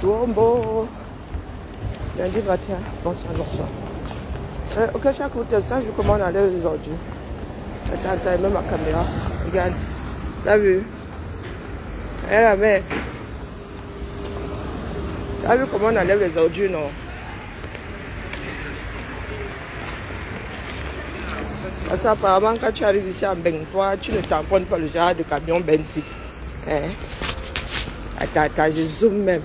Tuombo. Lundi matin, bonsoir. Ok, chaque instant, je commande à l'heure aujourd'hui. Attends, même ma caméra. Regarde. T'as vu? Eh la mère. T'as vu comment on enlève les ordures, non? Parce qu'apparemment, quand tu arrives ici à Beng, toi, tu ne tamponnes pas le genre de camion Benzi. Hein? Attends, je zoome même.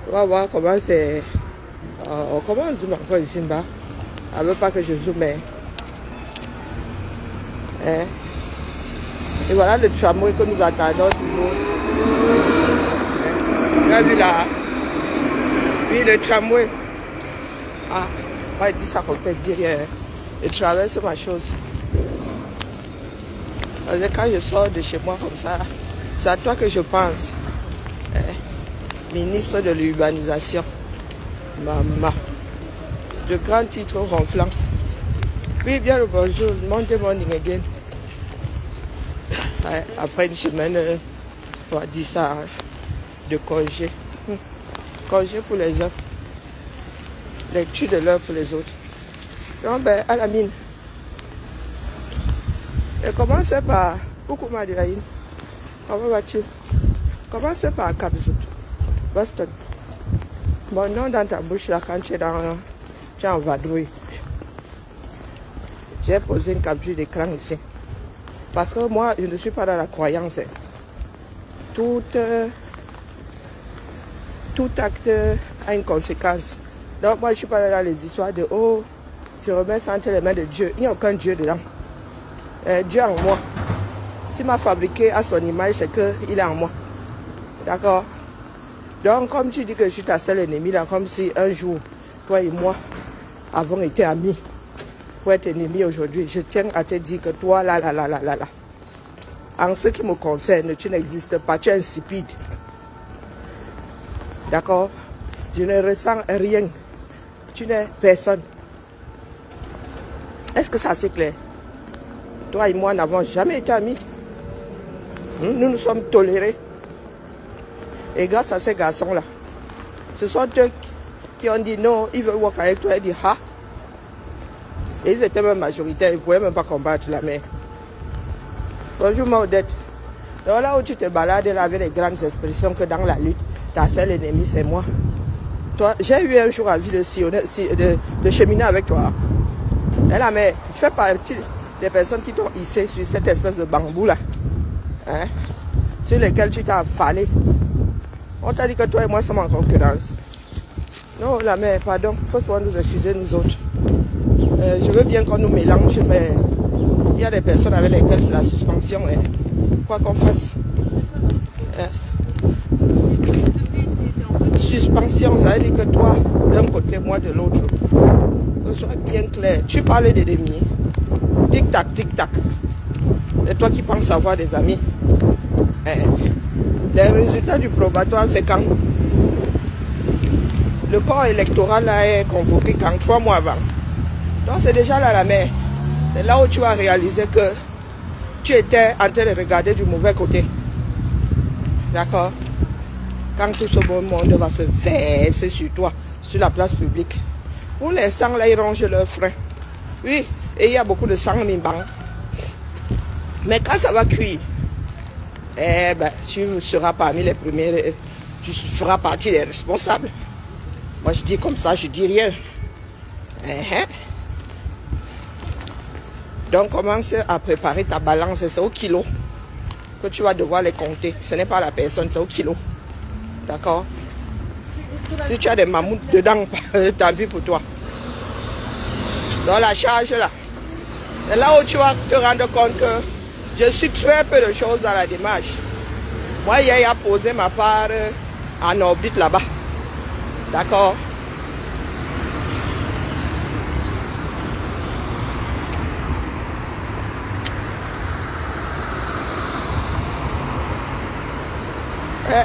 On va voir comment c'est. Comment on zoome encore ici en bas? Elle ne veut pas que je zoome. Hein? Et voilà le tramway que nous attendons toujours. Tu as vu là? Oui, le tramway. Ah, moi, il dit ça comme ça, dit rien. Il traverse ma chose. Parce que quand je sors de chez moi comme ça, c'est à toi que je pense. Ministre de l'urbanisation. Maman. De grands titres ronflants. Oui, bien le bonjour. Monday morning again. Après une semaine, on va dire ça, de congé. Congé pour les uns. Lecture de l'heure pour les autres. Donc, ben, à la mine. Et commencez par... Coucou Madeleine. Comment vas-tu? Commencez par Capzout. Boston. Bon nom dans ta bouche là quand tu es en vadrouille. J'ai posé une capture d'écran ici. Parce que moi, je ne suis pas dans la croyance. Tout acte a une conséquence. Donc moi, je ne suis pas dans les histoires de « Oh, je remets ça entre les mains de Dieu ». Il n'y a aucun Dieu dedans. Dieu en moi. S'il m'a fabriqué à son image, c'est qu'il est en moi. D'accord? Donc, comme tu dis que je suis ta seule ennemie, là, comme si un jour, toi et moi avons été amis. Pour être ennemis aujourd'hui, je tiens à te dire que toi, là. En ce qui me concerne, tu n'existes pas, tu es insipide. D'accord? Je ne ressens rien. Tu n'es personne. Est-ce que ça c'est clair? Toi et moi n'avons jamais été amis. Nous nous sommes tolérés. Et grâce à ces garçons-là, ce sont eux qui ont dit non, ils veulent work avec toi. Ils disent ah. Et ils étaient même majoritaires, ils ne pouvaient même pas combattre la mer. Bonjour ma Odette. Donc là où tu te balades là avec les grandes expressions que dans la lutte, ta seule ennemie c'est moi. Toi, j'ai eu un jour envie de cheminer avec toi. Et la mère, tu fais partie des personnes qui t'ont hissé sur cette espèce de bambou là. Hein? Sur lesquels tu t'as affalé. On t'a dit que toi et moi sommes en concurrence. Non, la mère, pardon, il faut souvent nous excuser nous autres. Je veux bien qu'on nous mélange, mais il y a des personnes avec lesquelles c'est la suspension. Hein. Quoi qu'on fasse. Suspension, ça veut dire que toi, d'un côté, moi de l'autre. Que ce soit bien clair. Tu parles d'ennemis. Tic-tac, tic-tac. C'est toi qui penses avoir des amis. Les résultats du probatoire, c'est quand le corps électoral là est convoqué quand 3 mois avant. Donc c'est déjà là la mer. C'est là où tu as réalisé que tu étais en train de regarder du mauvais côté. D'accord? Quand tout ce bon monde va se verser sur toi, sur la place publique. Pour l'instant, là, ils rongent leurs freins. Oui, et il y a beaucoup de sang mimbang. Mais quand ça va cuire, eh ben, tu seras parmi les premiers, tu feras partie des responsables. Moi, je dis comme ça, je dis rien. Donc, commence à préparer ta balance. C'est au kilo que tu vas devoir les compter. Ce n'est pas la personne, c'est au kilo. D'accord? Si tu as des mammouths dedans, tant pis pour toi. Dans la charge là. C'est là où tu vas te rendre compte que je suis très peu de choses dans la démarche. Moi, hier, j'ai posé ma part en orbite là-bas. D'accord?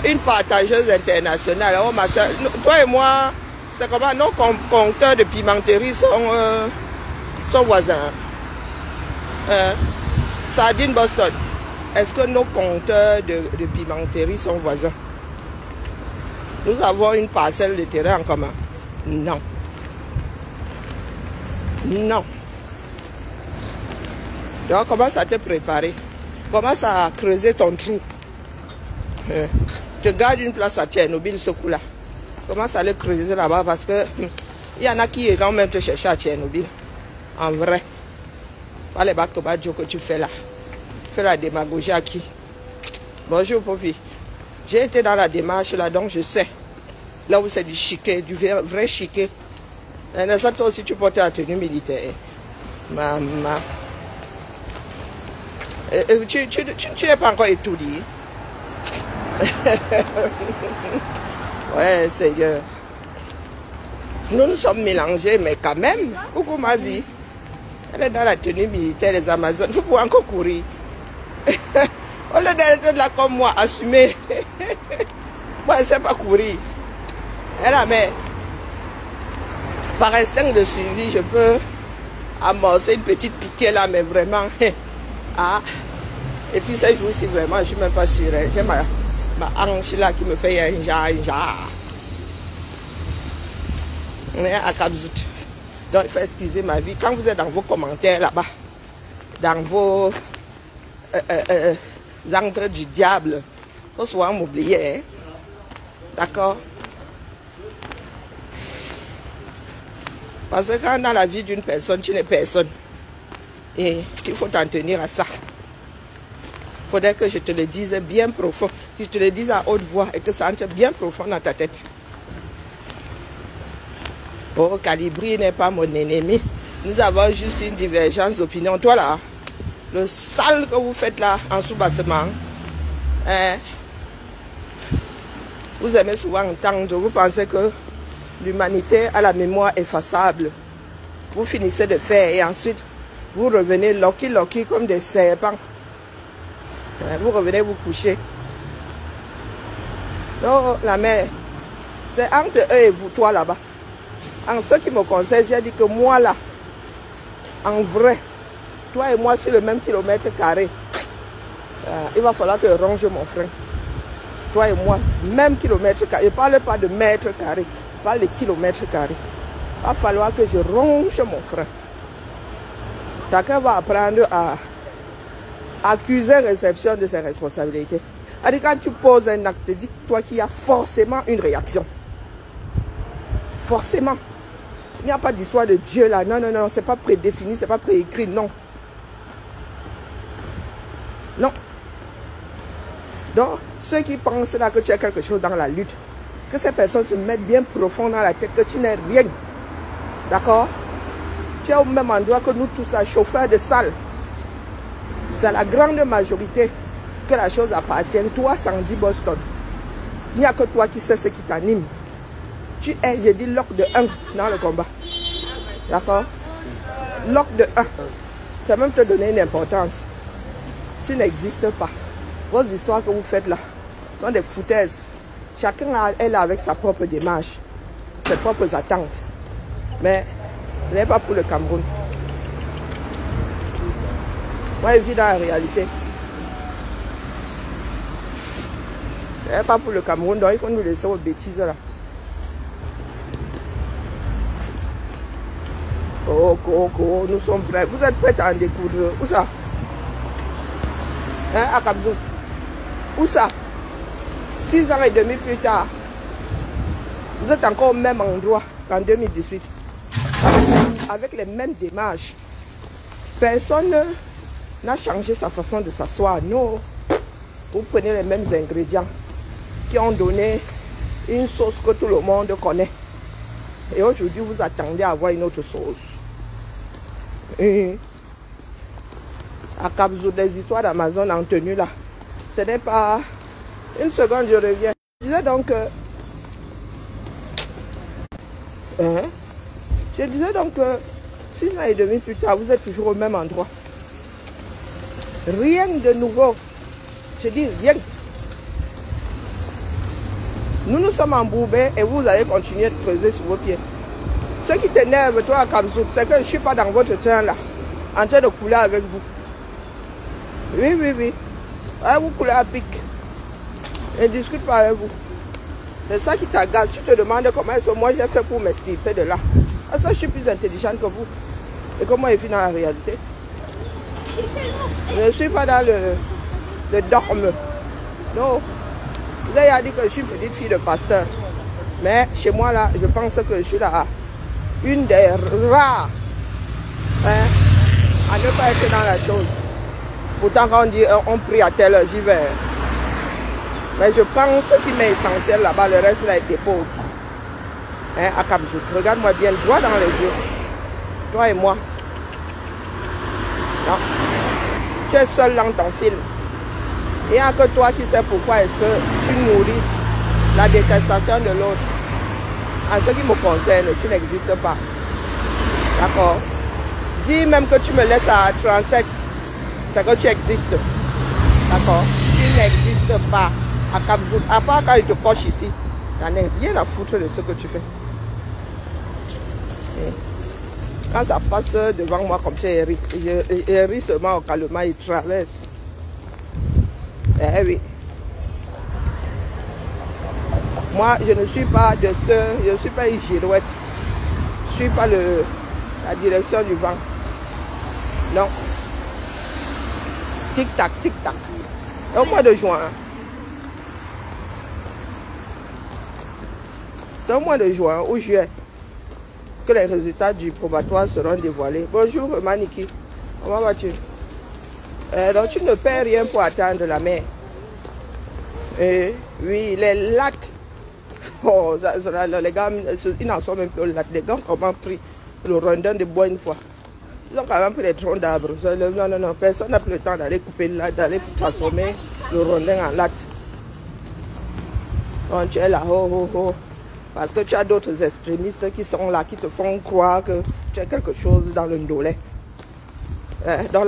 Une partageuse internationale. Oh, ma soeur, toi et moi, c'est comment nos compteurs de pimenterie sont voisins. Sardine Boston. Est-ce que nos compteurs de pimenterie sont voisins? Nous avons une parcelle de terrain en commun. Non. Non. Donc, commence à te préparer. Commence à creuser ton trou. Te garde une place à Tchernobyl, ce coup-là. Commence à le creuser là-bas parce que il y en a qui vont même te chercher à Tchernobyl. En vrai. Pas les bacs que tu fais là. Fais la démagogie à qui? Bonjour, Poppy. J'ai été dans la démarche là, donc je sais. Là où c'est du chiquet, du vrai chiquet. Et ça, toi aussi, tu portes la tenue militaire. Maman. Tu n'es pas encore étourdi. Ouais, Seigneur. Nous sommes mélangés, mais quand même, coucou ma vie. Elle est dans la tenue militaire des Amazones. Vous pouvez encore courir. Au lieu d'être là comme moi, assumer. Moi, elle ne sait pas courir. Elle a, mais par instinct de suivi, je peux amorcer une petite piquée là, mais vraiment. Ah. Et puis ce jour-ci, vraiment, je ne suis même pas sûre. J'ai ma hanche là qui me fait un jar. On est à Cap-Zout. Donc, il faut excuser ma vie. Quand vous êtes dans vos commentaires là-bas, dans vos encres du diable, il faut souvent m'oublier. Hein? D'accord? Parce que quand dans la vie d'une personne, tu n'es personne. Et il faut t'en tenir à ça. Il faudrait que je te le dise bien profond, que je te le dise à haute voix et que ça entre bien profond dans ta tête. Oh, Calibri n'est pas mon ennemi. Nous avons juste une divergence d'opinion. Toi là, le sale que vous faites là en sous-bassement, hein, vous aimez souvent entendre, vous pensez que l'humanité a la mémoire effaçable. Vous finissez de faire et ensuite vous revenez locky comme des serpents. Vous revenez vous coucher. Non, la mère, c'est entre eux et vous, toi là-bas. En ce qui me concerne, j'ai dit que moi là, en vrai, toi et moi sur le même kilomètre carré, il va falloir que je ronge mon frein. Toi et moi, même kilomètre carré. Je ne parle pas de mètres carrés, je parle de kilomètres carrés. Il va falloir que je ronge mon frein. Chacun va apprendre à accuser réception de ses responsabilités. C'est-à-dire, quand tu poses un acte, dis-toi qu'il y a forcément une réaction. Forcément. Il n'y a pas d'histoire de Dieu là. Non, non, non, c'est pas prédéfini, c'est pas préécrit, non. Non. Donc, ceux qui pensent là que tu as quelque chose dans la lutte, que ces personnes se mettent bien profond dans la tête, que tu n'es rien. D'accord? Tu es au même endroit que nous tous, là, chauffeurs de salle. C'est à la grande majorité que la chose appartient. Toi, Sandy Boston, il n'y a que toi qui sais ce qui t'anime. Tu es, j'ai dit, lock de 1 dans le combat. D'accord? Lock de 1. C'est même te donner une importance. Tu n'existes pas. Vos histoires que vous faites là sont des foutaises. Chacun est là avec sa propre démarche, ses propres attentes. Mais ce n'est pas pour le Cameroun. Moi, je vis dans la réalité. Ce n'est pas pour le Cameroun, donc il faut nous laisser aux bêtises là. Oh, nous sommes prêts. Vous êtes prêts à en découdre? Où ça? Hein, à Cap-Zout? Où ça? 6 ans et demi plus tard, vous êtes encore au même endroit qu'en 2018. Avec les mêmes démarches. Personne n'a changé sa façon de s'asseoir. Non. Vous prenez les mêmes ingrédients qui ont donné une sauce que tout le monde connaît. Et aujourd'hui, vous attendez à avoir une autre sauce. Et à Cap-Zout, des histoires d'Amazon en tenue là. Ce n'est pas... Une seconde, je reviens. Je disais donc que... Je disais donc que 6 ans et demi plus tard, vous êtes toujours au même endroit. Rien de nouveau. Je dis rien. Nous nous sommes embourbés et vous allez continuer de creuser sur vos pieds. Ce qui t'énerve, toi, à Cap-Zout, c'est que je ne suis pas dans votre train là, en train de couler avec vous. Oui, oui, oui. Ah, vous coulez à pic. Je ne discute pas avec vous. C'est ça qui t'agace. Tu te demandes comment est-ce que moi j'ai fait pour m'extirper de là. Parce que je suis plus intelligente que vous. Et comment je vis dans la réalité. Je ne suis pas dans le dogme. Non. Vous avez dit que je suis une petite fille de pasteur. Mais chez moi là, je pense que je suis là. Une des rares à ne pas être dans la chose. Pourtant quand on dit on prie à telle heure, j'y vais. Mais je prends ce qui m'est essentiel là-bas, le reste là est dépôt. À Cap-Zout. Regarde-moi bien droit dans les yeux. Toi et moi. Non. Tu es seul dans ton film. Il n'y a que toi qui sais pourquoi est-ce que tu nourris la détestation de l'autre. En ce qui me concerne, tu n'existes pas. D'accord? Dis même que tu me laisses à 37, c'est que tu existes. D'accord? Tu n'existes pas à Cap-Zout. À part quand il te coche ici, tu n'en as rien à foutre de ce que tu fais. Quand ça passe devant moi comme ça, Eric, je ris seulement au calmement, il traverse. Eh oui. Moi, je ne suis pas de ce, je ne suis pas une girouette. Je ne suis pas la direction du vent. Non. Tic-tac, tic-tac. Au mois de juin. C'est au mois de juin ou juillet que les résultats du probatoire seront dévoilés. Bonjour Maniki. Comment vas-tu? Donc tu ne paies rien pour attendre la mer. Oui, les lattes. Oh, les gars, ils n'en sont même plus lattes. Les gars ont comment pris le rondin de bois une fois. Ils ont quand même pris des troncs d'arbres. Non, non, non, personne n'a plus le temps d'aller couper là, d'aller transformer le rondin en latte. Donc tu es là, oh, oh, oh. Parce que tu as d'autres extrémistes qui sont là, qui te font croire que tu as quelque chose dans le ndolé. Dans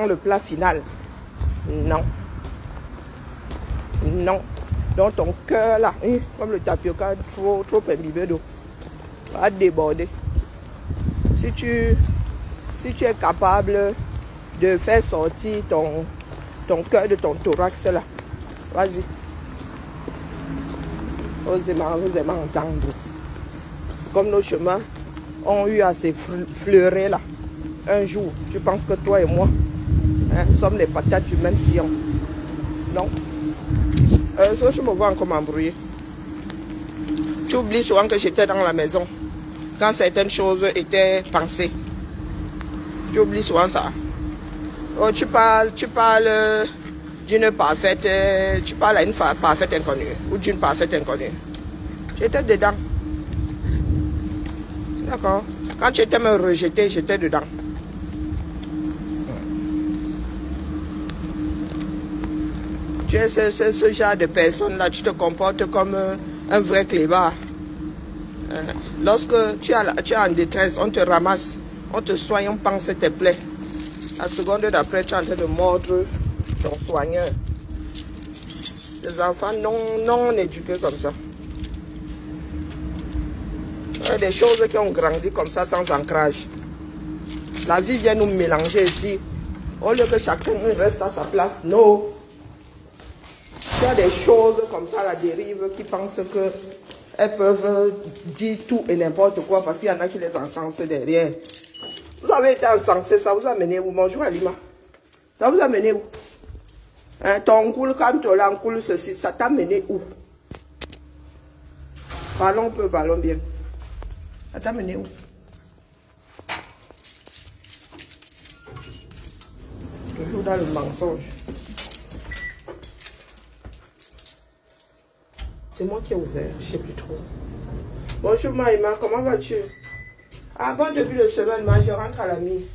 le plat final. Non. Non. Dans ton cœur là, comme le tapioca trop imbibé d'eau, va déborder. Si tu es capable de faire sortir ton cœur de ton thorax là, vas-y. Vous aimez entendre. Comme nos chemins ont eu à se fleurer là. Un jour, tu penses que toi et moi sommes les patates du même sillon. Non. Ça, je me vois encore m'embrouiller. Tu oublies souvent que j'étais dans la maison quand certaines choses étaient pensées. Tu oublies souvent ça. Oh, tu parles d'une parfaite, tu parles à une parfaite inconnue ou d'une parfaite inconnue. J'étais dedans. D'accord. Quand tu étais me rejeter, j'étais dedans. Tu es ce genre de personne-là, tu te comportes comme un vrai clébard. Lorsque tu es en détresse, on te ramasse, on te soigne, on pense tes plaies. La seconde d'après, tu es en train de mordre ton soigneur. Les enfants non éduqués comme ça. Il y a des choses qui ont grandi comme ça sans ancrage. La vie vient nous mélanger ici. Au lieu que chacun reste à sa place, non. Il y a des choses comme ça à la dérive qui pensent qu'elles peuvent dire tout et n'importe quoi parce qu'il y en a qui les encensent derrière. Vous avez été encensé, ça vous a mené où? Bonjour Alima. Ça vous a mené où? Ton coule, quand tu l'as en coule ceci, ça t'a mené où? Parlons peu, parlons bien. Ça t'a mené où? Toujours dans le mensonge. C'est moi qui ai ouvert, je ne sais plus trop. Bonjour Maïma, comment vas-tu? Ah bon, depuis le semaine, moi, je rentre à la mise.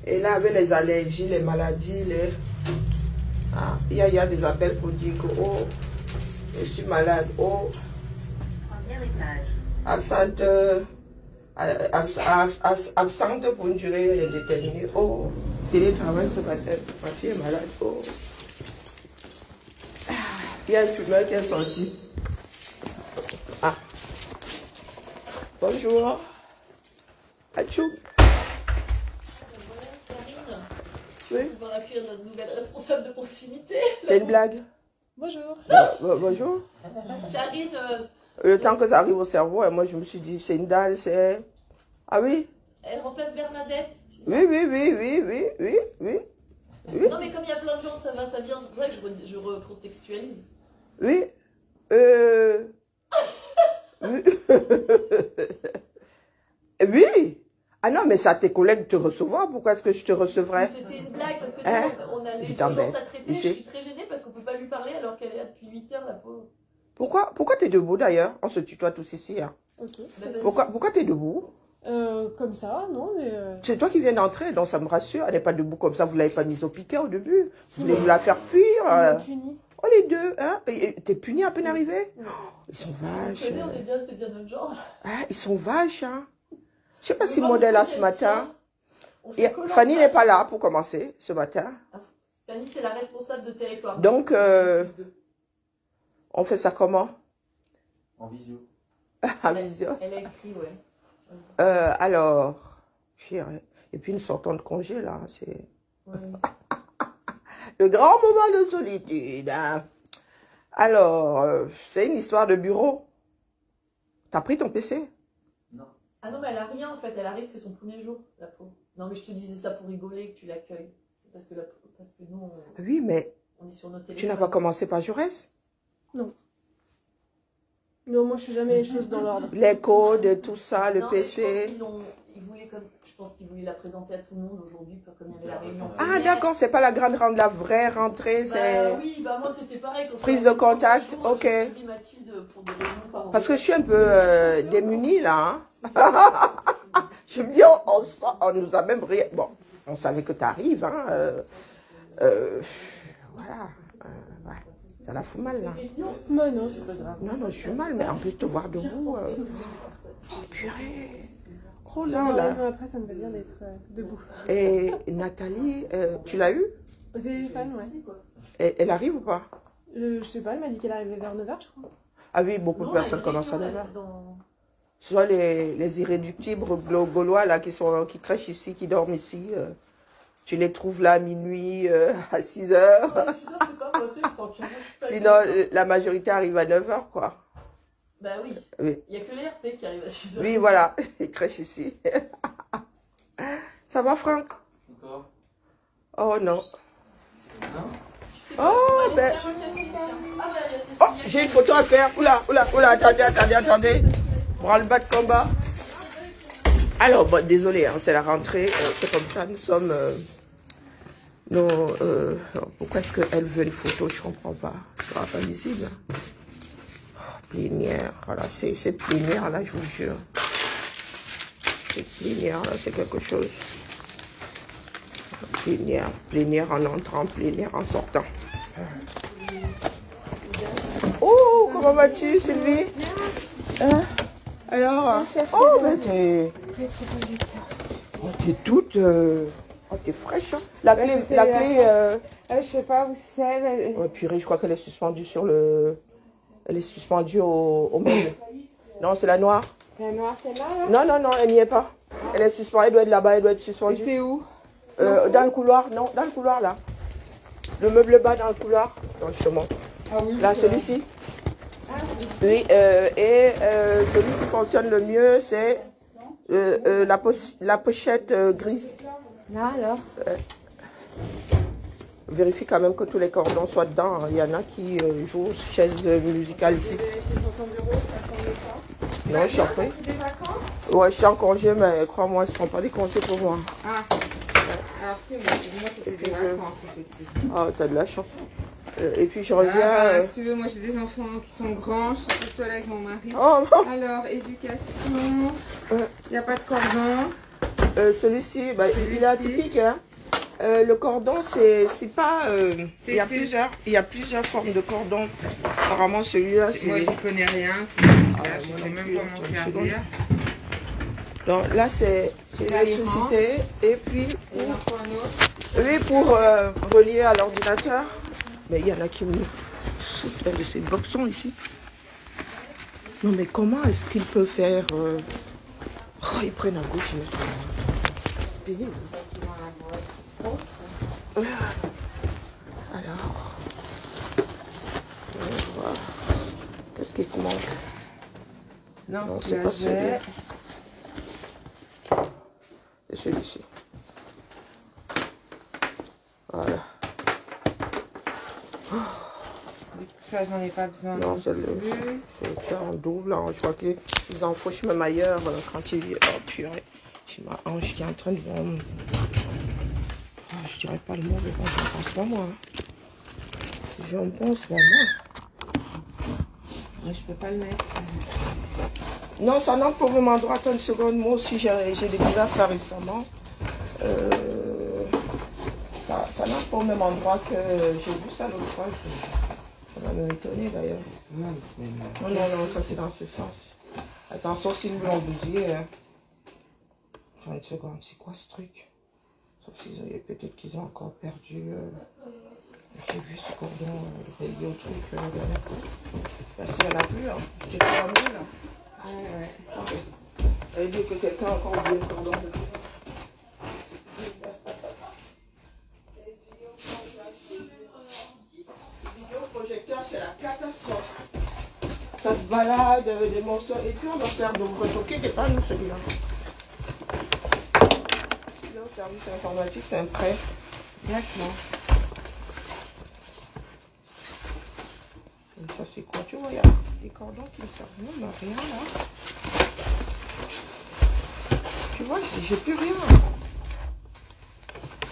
Et là, avec les allergies, les maladies, il y a des appels pour dire que, oh, je suis malade, oh, absente pour une durée indéterminée, oh, télétravail ce matin, ma fille est malade, oh. Il y a un fumeur qui est sorti. Ah. Bonjour. Achou. Oui. On va accueillir notre nouvelle responsable de proximité. C'est une blague. Bonjour. Bonjour. Karine, Le temps que ça arrive au cerveau, et moi je me suis dit, c'est une dalle, c'est... Ah oui? Elle remplace Bernadette. Oui, oui, oui, oui, oui, oui, oui. Oui. Non, mais comme il y a plein de gens, ça va, ça vient. C'est pour ça que je recontextualise. Oui. Oui. Oui. Ah non, mais ça, tes collègues te recevoir. Pourquoi est-ce que je te recevrais? C'était une blague parce que Hein? nous, on a les t'embête. urgences à traiter. Je suis très gênée parce qu'on peut pas lui parler alors qu'elle est là depuis 8 heures, la pauvre. Pourquoi t'es debout d'ailleurs? On se tutoie tous ici. Hein. Ok. Pourquoi t'es debout? Comme ça, non, mais... C'est toi qui viens d'entrer, donc ça me rassure. Elle n'est pas debout comme ça, vous ne l'avez pas mise au piquet au début. Vous voulez vous la faire fuir. Oh, les deux, hein? T'es puni à peine arrivé? Oh, ils sont vaches. On est bien, c'est bien notre genre. Ah, ils sont vaches, hein? Je sais pas si Maud est là ce matin. Et Fanny Fanny n'est pas là pour commencer ce matin. Fanny, c'est la responsable de territoire. Donc, on fait ça comment? En visio. En visio. Elle a écrit, ouais. Alors, et puis nous sortons de congé là, c'est Ouais. le grand moment de solitude. Hein. Alors, c'est une histoire de bureau. T'as pris ton PC? Non. Ah non, mais elle a rien en fait. Elle arrive, c'est son premier jour, la pauvre. Non, mais je te disais ça pour rigoler que tu l'accueilles. C'est parce que nous, Oui, mais on est sur nos téléphones. tu n'as pas commencé par Jaurès? Non. Non, moi, je fais jamais les choses dans l'ordre. Les codes, tout ça, le Non, mais PC. je pense qu'ils voulaient la présenter à tout le monde aujourd'hui, comme il y avait la réunion. Ah, première. d'accord, c'est pas la grande rentrée, la vraie rentrée, c'est... Bah oui, bah moi c'était pareil. Quand Prise je suis de contact, arrivée, ok. j'ai suivi Mathilde pour des raisons Parce que je suis un peu démunie là. Hein. Je me dis, on nous a même rien. Bon, on savait que tu arrives. Hein, voilà. Ouais. Ça la fout mal là. Mais non, c'est pas grave. Non, non, je suis mal, mais en plus te voir debout. Oh purée. Oh Si là j'en là. arrive après, ça me va bien d'être debout. Et Nathalie, tu l'as eu? Au téléphone, ouais. Elle arrive ou pas? Je sais pas, elle m'a dit qu'elle arrivait vers 9h, je crois. Ah oui, beaucoup de Non, personnes elle commencent à est 9h. dans- Soit les irréductibles gaulois là, qui crèchent ici, qui dorment ici. Tu les trouves là à minuit, à 6 heures. Ouais, c'est pas possible, tranquillement. Sinon, la majorité arrive à 9 heures, quoi. Bah oui. Oui, Il n'y a que les RP qui arrivent à 6 heures. oui voilà, ils crèchent ici. Ça va, Franck? Encore? Oh non. Non? Oh, ben. Ah bah, il y a Cécile. Oh, j'ai une photo à faire. Oula, oula, oula, attendez. Branle-bas de combat. Alors, bon, désolé, hein, c'est la rentrée. C'est comme ça, nous sommes... non, pourquoi est-ce qu'elle veut une photo? Je comprends pas. Ce sera pas visible. Oh, plénière. Voilà, c'est plénière, là, je vous jure. C'est plénière, là, c'est quelque chose. Plénière en entrant, plénière en sortant. Oh, comment vas-tu, Sylvie? Hein? Alors? Oh, ben t'es toute... Oh, t'es fraîche, hein? La clé... Je sais pas où c'est. Mais... Oh, purée, je crois qu'elle est suspendue sur le... Elle est suspendue au meuble. Non, c'est la noire. La noire, celle-là, là? Non, non, non, elle n'y est pas. Elle est suspendue, elle doit être là-bas, elle doit être suspendue. Et c'est où? Dans le couloir, non, dans le couloir, là. Le meuble bas dans le couloir. Non, je te montre. Ah oui. Là, celui-ci. Oui, celui qui fonctionne le mieux, c'est la pochette grise. Là, alors? Vérifie quand même que tous les cordons soient dedans. Il y en a qui jouent chaise musicale ici. Non, je suis en train. Ouais, je suis en congé, mais crois-moi, ce ne seront pas des congés pour moi. Ah, alors si, moi c'était des vacances. Ah, t'as de la chance. Et puis je reviens... Ah, bah, si tu veux, moi j'ai des enfants qui sont grands, je suis toute seule avec mon mari. Oh non. Alors, éducation, il n'y a pas de cordon. Celui-ci, bah, il est atypique. Hein. Le cordon, c'est pas... il y a plusieurs formes de cordon. Apparemment, celui-là, c'est... Moi j'y connais rien, je moi sais non même plus, pas m'en attends une servir. Donc là, c'est là, il l'électricité. Et puis, Il y en a encore un autre. oui, pour relier à l'ordinateur. Mais il y en a qui me foutent de ces boxons ici. Non, mais comment est-ce qu'il peut faire... Oh, ils prennent à gauche, ils mettent à... Pénible. Alors, on va voir. Qu'est-ce qui te manque? Non, Non, c'est c'est la pas jet. C'est celui-ci. Voilà. Du coup, ça, j'en ai pas besoin. Non, c'est le tien en double. Hein. Je vois qu'ils en fouchent même ailleurs quand ils... Oh purée. J'ai ma hanche qui est en train de vendre. Oh, je dirais pas le mot, mais bon, j'en pense pas moi. J'en pense pas moi. Mais je peux pas le mettre. Non, ça n'entre pas au même endroit. Attends une seconde. Moi aussi, j'ai découvert ça récemment. Ça n'entre pas au même endroit que j'ai vu ça l'autre fois. Ça m'a même étonné d'ailleurs. Ouais, mais c'est même... Non, non, non, ça c'est dans ce sens. Attention s'ils me l'ont bousillé. Hein. 30 secondes, c'est quoi ce truc? Sauf s'ils ont peut-être qu'ils ont encore perdu. J'ai vu ce cordon relié au truc la dernière fois. Là, si elle a vu, hein. J'ai pas la main là. Ouais. Okay. Elle dit que quelqu'un a encore oublié le cordon. Vidéoprojecteur, c'est la catastrophe. Ça se balade, des morceaux, et puis on va faire de retoquer des pannes, celui-là. Le service informatique, c'est un prêt. D'accord. Et ça, c'est quoi? Tu vois, il y a des cordons qui me servent. Non, on n'a rien là. Tu vois, j'ai plus rien.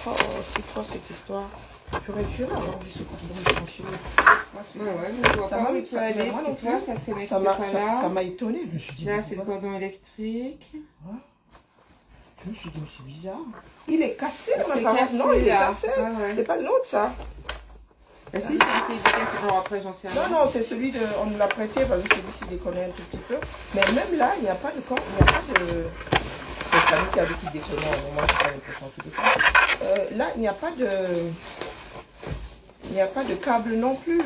Oh, c'est quoi cette histoire? J'aurais juré avoir vu ce cordon branché. Ouais, mais je vois pas où il peut aller, parce que tu vois, ça se connecte pas là. Ça m'a étonné, je me suis dit. Là, c'est le cordon électrique. Ouais. Je me suis dit, c'est bizarre. Il est cassé, C'est ma cassé, non, il est là. cassé. Ouais. C'est pas le nôtre, ça. Bah si, c'est marqué cassé. Non, après, j'en sais rien. Non, non, c'est celui de... On nous l'a prêté parce que celui-ci déconnait un tout petit peu. Mais même là, il n'y a pas de corde, il n'y a pas de... C'est Camille qui a vu qu'il déconnait. Moi, je n'ai pas l'impression qu'il déconne. Là, il n'y a pas de... Il n'y a pas de câble non plus.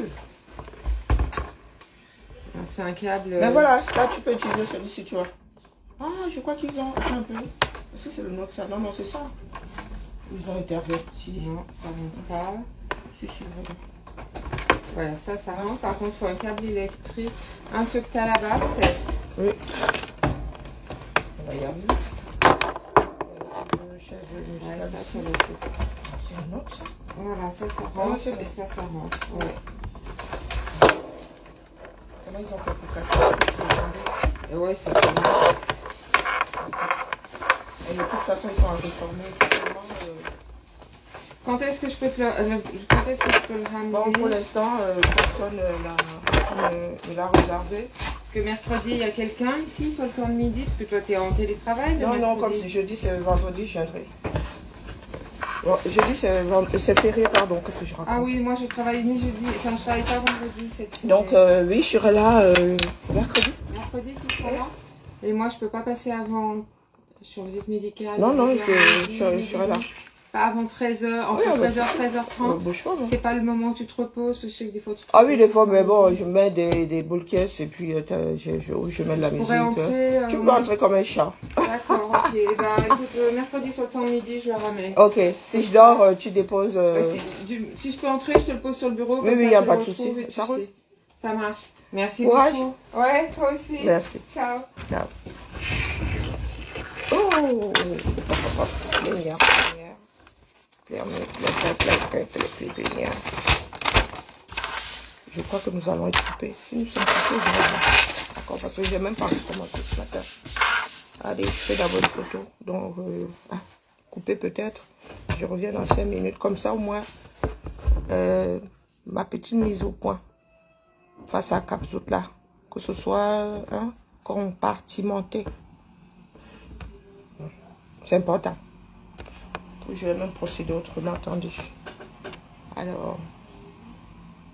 C'est un câble... Mais voilà, là, tu peux utiliser celui-ci, tu vois. Ah, je crois qu'ils ont un peu... Est-ce que c'est le nôtre, ça? Non, non, c'est ça. Ils ont interverti. Non, ça rentre pas. Si, si, voilà. Voilà, ça rentre. Par contre, il faut un câble électrique. Un de ceux que tu as là-bas, peut-être. Oui. On va y arriver. Ouais, ça, c'est le truc. C'est un autre, ça? Voilà, ça Ah, rentre. c'est Et bon. ça rentre. Ouais. Comment ils ont fait pour casser? Et ouais, c'est bon. Et de toute façon, ils sont réformés. Quand est-ce que je peux te le, quand est-ce que je peux le ramener? Bon, pour l'instant, personne ne l'a regardé. Parce que mercredi, il y a quelqu'un ici sur le temps de midi, parce que toi, tu es en télétravail. Non, non, comme c'est jeudi, c'est vendredi, je viendrai. Bon, jeudi, c'est férié, pardon, qu'est-ce que je raconte? Ah oui, moi, je travaille ni jeudi, enfin, je travaille pas vendredi. Donc, oui, je serai là mercredi. Mercredi, tu seras là? Et moi, je peux pas passer avant. Je suis en visite médicale. Non, non, je serai là. Pas avant 13h, entre 13h et 13h30. C'est pas le moment où tu te reposes, parce que je sais que des fois tu te Ah oui, des fois, mais bon, je mets des boules caisses et puis je mets de la musique. Entrer, tu peux entrer comme un chat. D'accord, ok. Bah écoute, mercredi sur le temps de midi, je le ramène. Ok, si je dors, tu déposes. Si je peux entrer, je te le pose sur le bureau. Oui, oui, il n'y a pas de souci. Ça roule. Ça marche. Merci Courage. beaucoup. Ouais, toi aussi. Merci. Ciao. Ciao. Oh, je crois que nous allons être coupés. Si nous sommes coupés, je vais voir. D'accord, parce que je n'ai même pas commencé ce matin. Allez, je fais d'abord une photo. Donc, couper peut-être. Je reviens dans 5 minutes. Comme ça, au moins, ma petite mise au point face à Capzout là. Que ce soit compartimenté. C'est important. Je vais même procéder autrement, attendez. Alors,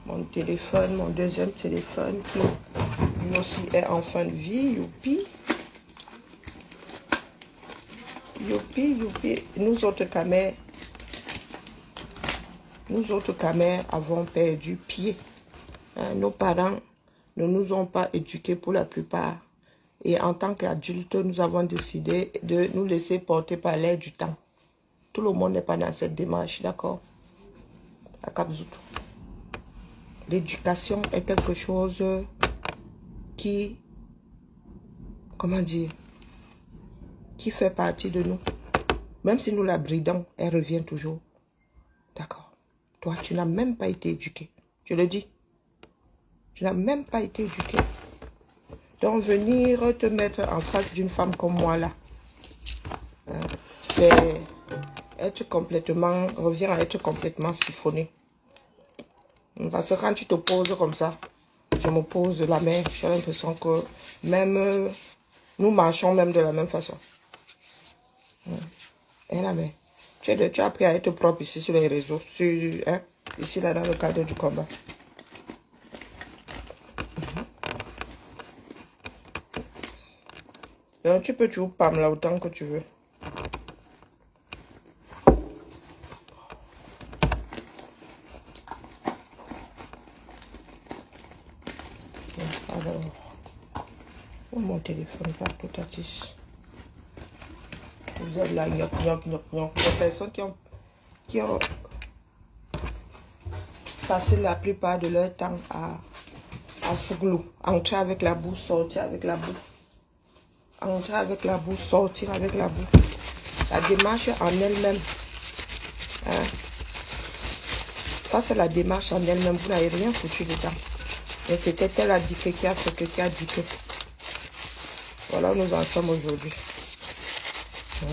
mon téléphone, mon deuxième téléphone qui lui aussi est en fin de vie, youpi. Youpi, youpi. Nous autres camers avons perdu pied. Hein, nos parents ne nous ont pas éduqués pour la plupart. Et en tant qu'adultes, nous avons décidé de nous laisser porter par l'air du temps. Tout le monde n'est pas dans cette démarche, d'accord? À Capzout. L'éducation est quelque chose qui comment dire, qui fait partie de nous. Même si nous la bridons, elle revient toujours. D'accord. Toi, tu n'as même pas été éduqué. Je le dis. Tu n'as même pas été éduqué. Donc, venir te mettre en face d'une femme comme moi, là, c'est être complètement, revient à être complètement siphonné. Parce que quand tu te poses comme ça, je me pose de la main, j'ai l'impression que même, nous marchons même de la même façon. Et la main. Tu as appris à être propre ici sur les réseaux, ici là dans le cadre du combat. Donc tu peux toujours pam là autant que tu veux. Alors, où mon téléphone partout à 10. Vous êtes là, gnoc. Les personnes qui ont passé la plupart de leur temps à Fouglou, entrer avec la boue, sortir avec la boue. Entrer avec la boue, sortir avec la boue. La démarche en elle-même. Hein? Ça, c'est la démarche en elle-même. Vous n'avez rien foutu dedans. Mais c'était elle a dit qui a fait qui a dit que. Voilà où nous en sommes aujourd'hui.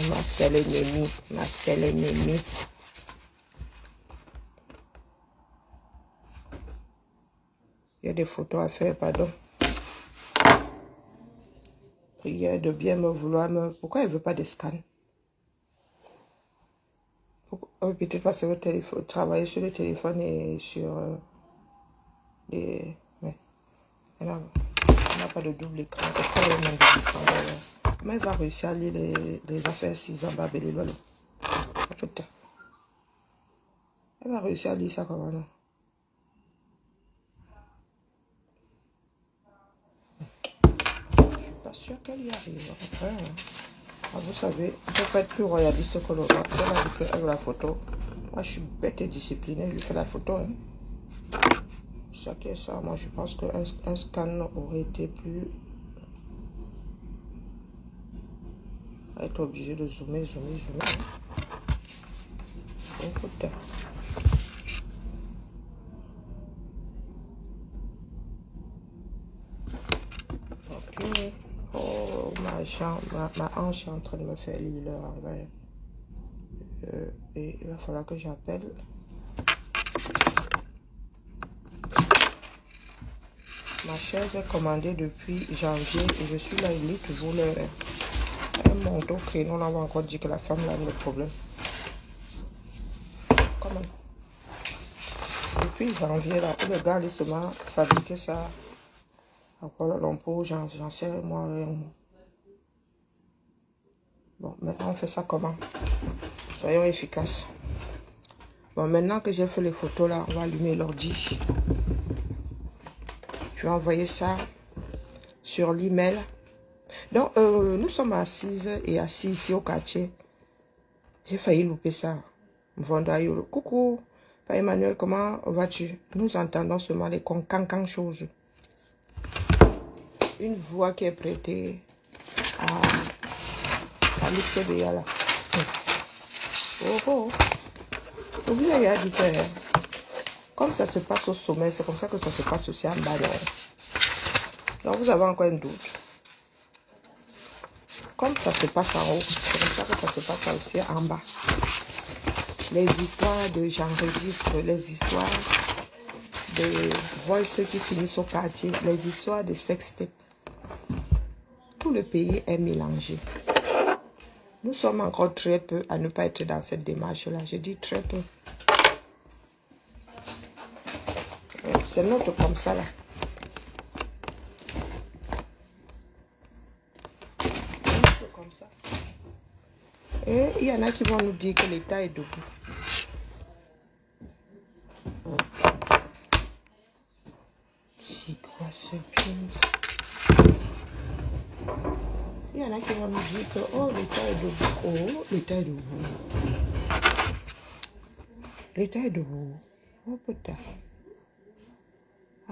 Ma seule ennemie, ma seule ennemie. Il y a des photos à faire, pardon. Prière de bien me vouloir me... Pourquoi elle ne veut pas de scan? Peut-être parce que le téléphone, travailler sur le téléphone et sur les... Mais elle n'a pas de double écran. Comment elle va réussir à lire les affaires 6 ans, Babeli Lolo? Elle va réussir à lire ça comment, non? Pas sûr qu'elle y arrive. Après, hein. Vous savez, je peux être plus royaliste que l'autre. Elle a dit qu'elle veut la photo. Moi, je suis bête et disciplinée. Je fais la photo. Hein. Ça qui est ça. Moi, je pense qu'un scan aurait été plus... Être obligé de zoomer. Écoute. Ok. Oh, ma hanche est en train de me faire lire leur envers. Et il va falloir que j'appelle. Ma chaise est commandée depuis janvier et je suis là, il est toujours l'heure. Un manteau créneau, on va encore dire que la femme là a le problème. Comment? Depuis janvier là, le gars il se m'a fabriqué ça. À Kuala Lumpur, j'en sais moi rien. Bon, maintenant on fait ça comment? Soyons efficaces. Bon, maintenant que j'ai fait les photos là, on va allumer l'ordi. Je vais envoyer ça sur l'email. Donc, nous sommes assises et assis ici au quartier. J'ai failli louper ça. Coucou, Emmanuel, comment vas-tu? Nous entendons seulement les cancan choses. Une voix qui est prêtée à l'XBA là. Oh. Oubliez, il y a dit que comme ça se passe au sommet, c'est comme ça que ça se passe aussi en bas. Donc vous avez encore un doute. Comme ça se passe en haut, c'est comme ça que ça se passe aussi en bas. Les histoires de j'enregistre, les histoires de voice qui finissent au quartier, les histoires de sextape. Tout le pays est mélangé. Nous sommes encore très peu à ne pas être dans cette démarche-là. Je dis très peu. C'est notre comme ça là. Comme ça. Et il y en a qui vont nous dire que l'État est debout. C'est quoi ce pin? Il y en a qui vont nous dire que oh, l'État est debout. Oh, l'État est debout. L'État est debout. Oh putain.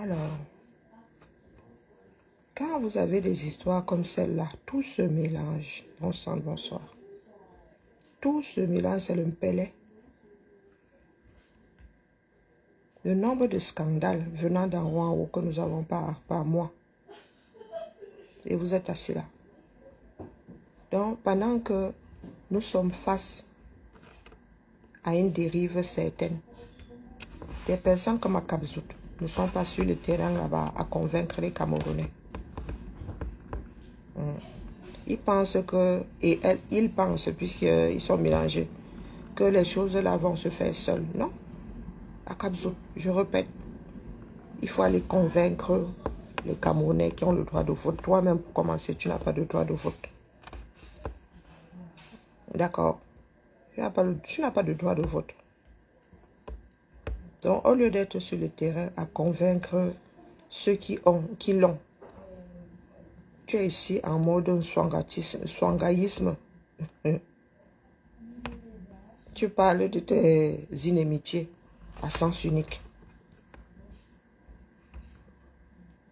Alors, Quand vous avez des histoires comme celle-là, tout se mélange. Bon sang, bonsoir. Tout se mélange, c'est le mpelé. Le nombre de scandales venant d'en haut en haut que nous avons par mois. Et vous êtes assis là. Donc, pendant que nous sommes face à une dérive certaine, des personnes comme Akabzout ne sont pas sur le terrain là-bas à convaincre les Camerounais. Ils pensent que, et elles, ils pensent, puisqu'ils sont mélangés, que les choses là vont se faire seules. Non. Akabzout, je répète, il faut aller convaincre les Camerounais qui ont le droit de vote. Toi-même, pour commencer, tu n'as pas de droit de vote. D'accord. Tu n'as pas de droit de vote. Donc, au lieu d'être sur le terrain à convaincre ceux qui l'ont, tu es ici en mode swangaïsme. Tu parles de tes inimitiés à sens unique.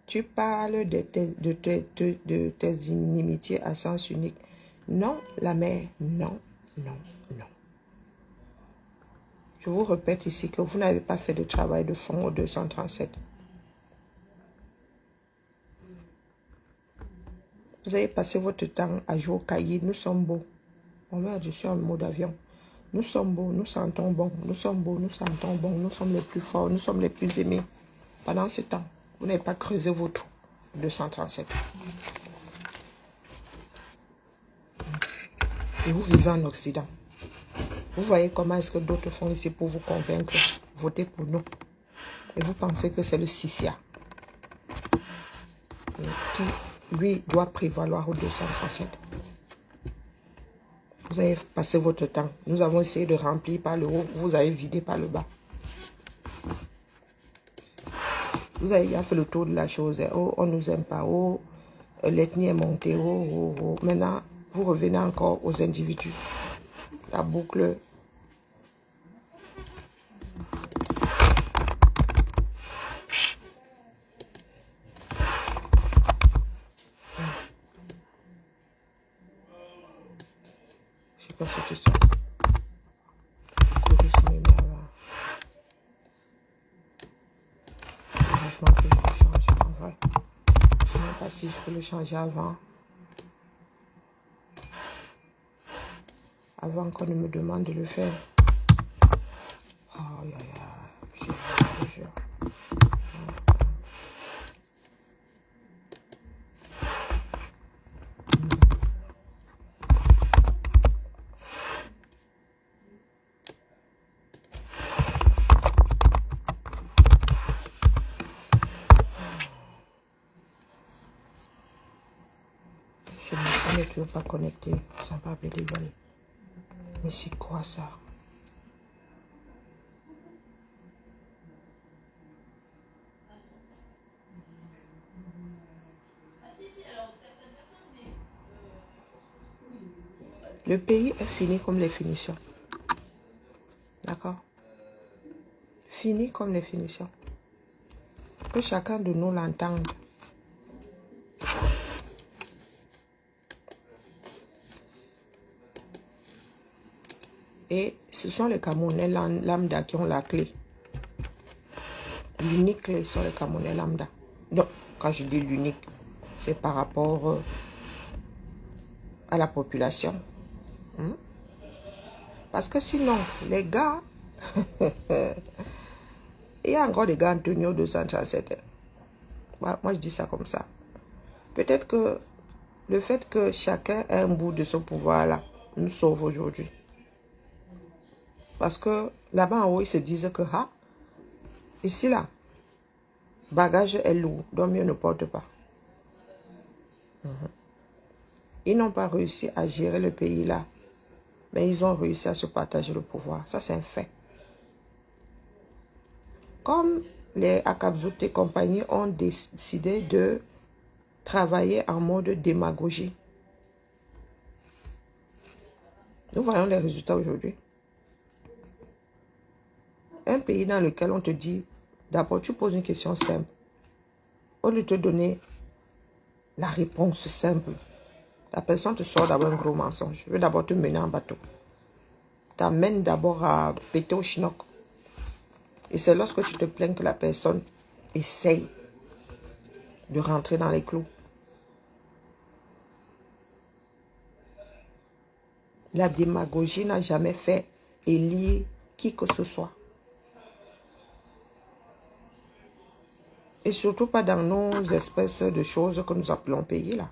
Tu parles de tes inimitiés à sens unique. Non, la mère, non, non, non. Je vous répète ici que vous n'avez pas fait de travail de fond au 237. Vous avez passé votre temps à jouer au cahier. Nous sommes beaux. On met dessus un mot d'avion. Nous sommes beaux, nous sentons bon. Nous sommes beaux, nous sentons bon. Nous sommes les plus forts, nous sommes les plus aimés. Pendant ce temps, vous n'avez pas creusé vos trous. 237. Et vous vivez en Occident. Vous voyez comment est-ce que d'autres font ici pour vous convaincre. Votez pour nous. Et vous pensez que c'est le Sissia qui, lui, doit prévaloir au 237. Vous avez passé votre temps. Nous avons essayé de remplir par le haut. Vous avez vidé par le bas. Vous avez déjà fait le tour de la chose. Oh, on ne nous aime pas. Oh, l'ethnie est montée. Oh, oh, oh. Maintenant, vous revenez encore aux individus. La boucle. Je sais pas ce que c'est. Franchement, que je peux changer en vrai. Je ne sais même pas si je peux le changer avant. Avant qu'on ne me demande de le faire. Oh, je jure. Je ne suis toujours pas connecté. Ça va bien dévoiler. Mais c'est quoi ça? Le pays est fini comme les finitions. D'accord? Fini comme les finitions. Que chacun de nous l'entende. Et ce sont les Camerounais lambda qui ont la clé. L'unique clé sont les Camerounais lambda. Donc, quand je dis l'unique, c'est par rapport à la population. Parce que sinon, les gars, il y a encore des gars Antonio 237. Moi, je dis ça comme ça. Peut-être que le fait que chacun ait un bout de ce pouvoir-là nous sauve aujourd'hui. Parce que là-bas en haut, ils se disent que, ici là, bagage est lourd, donc mieux ne porte pas. Ils n'ont pas réussi à gérer le pays là, mais ils ont réussi à se partager le pouvoir. Ça, c'est un fait. Comme les Akabzout et compagnie ont décidé de travailler en mode démagogie. Nous voyons les résultats aujourd'hui. Un pays dans lequel on te dit, d'abord tu poses une question simple. Au lieu de te donner La réponse simple. La personne te sort d'abord un gros mensonge. Je veux d'abord te mener en bateau. T'amène d'abord à péter au chinook. Et c'est lorsque tu te plains que la personne essaye de rentrer dans les clous. La démagogie n'a jamais fait élire qui que ce soit. Et surtout pas dans nos espèces de choses que nous appelons pays là.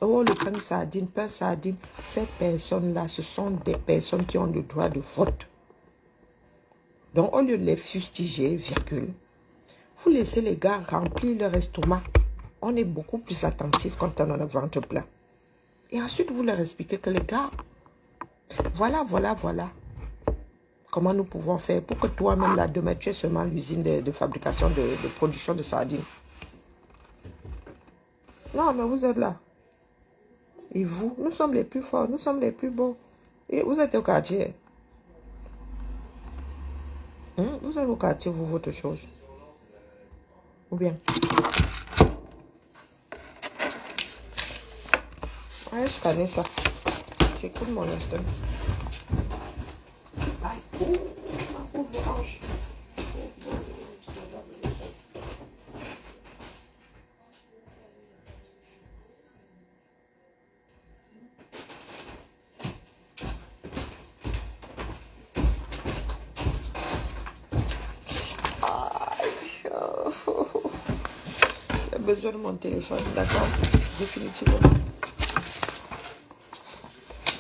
Oh, le pain sardine, ces personnes-là, ce sont des personnes qui ont le droit de vote. Donc, au lieu de les fustiger, virgule, vous laissez les gars remplir leur estomac. On est beaucoup plus attentif quand on a le ventre plein. Et ensuite, vous leur expliquez que les gars, voilà. Comment nous pouvons faire pour que toi-même, là, demain, tu aies seulement l'usine de fabrication, de production de sardines. Non, mais vous êtes là. Et vous, nous sommes les plus forts, nous sommes les plus beaux. Et vous êtes au quartier. Vous êtes au quartier, vous, votre chose. Ou bien. Ouais, je connais ça. J'écoute mon instinct. J'ai besoin de mon téléphone, d'accord? Définitivement.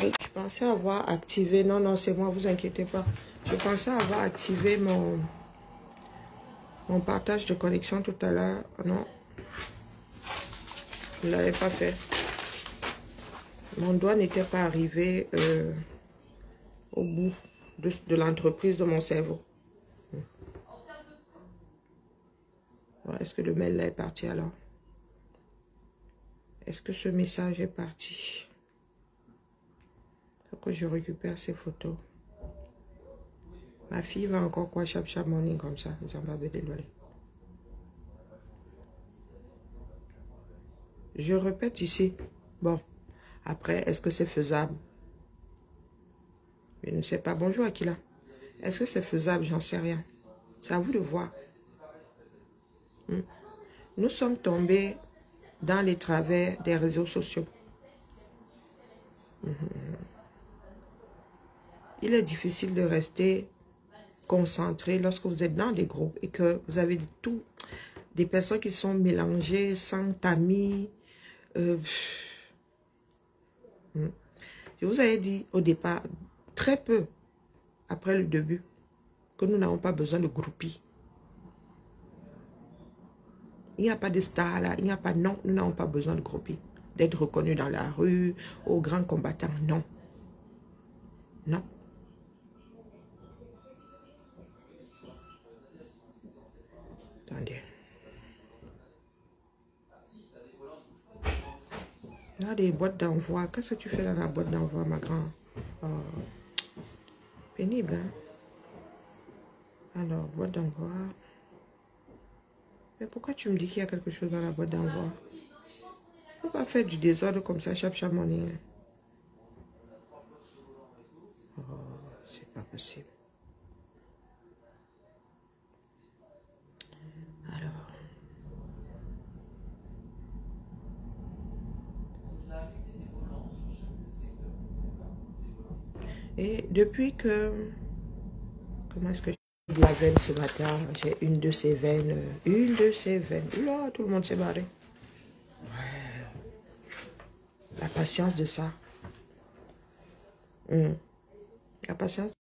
Et je pensais avoir activé, non, c'est moi, vous inquiétez pas. Je pensais avoir activé mon partage de connexion tout à l'heure. Non, je ne l'avais pas fait. Mon doigt n'était pas arrivé au bout de l'entreprise de mon cerveau. Est-ce que le mail là est parti alors? Est-ce que ce message est parti? Il faut que je récupère ces photos. Ma fille va encore quoi, chap morning comme ça. Ils en va me déloyer. Je répète ici. Bon, après, est-ce que c'est faisable? Je ne sais pas. Bonjour Akila. Est-ce que c'est faisable? J'en sais rien. C'est à vous de voir. Nous sommes tombés dans les travers des réseaux sociaux. Il est difficile de rester concentré lorsque vous êtes dans des groupes et que vous avez des personnes qui sont mélangées, sans tamis. Je vous avais dit au départ, très peu après le début, que nous n'avons pas besoin de groupies. Il n'y a pas de stars là, il n'y a pas, non, nous n'avons pas besoin de groupies. D'être reconnus dans la rue, aux grands combattants, non. Non. Attendez. Il y a des boîtes d'envoi. Qu'est-ce que tu fais dans la boîte d'envoi, ma grande? Oh. Pénible, hein? Alors, boîte d'envoi. Mais pourquoi tu me dis qu'il y a quelque chose dans la boîte d'envoi? On ne peut pas faire du désordre comme ça, chap morning. Oh, c'est pas possible. Alors. Et depuis que... Comment est-ce que j'ai de la veine ce matin? J'ai une de ces veines. Une de ces veines. Là, tout le monde s'est barré. Ouais. La patience de ça. La patience.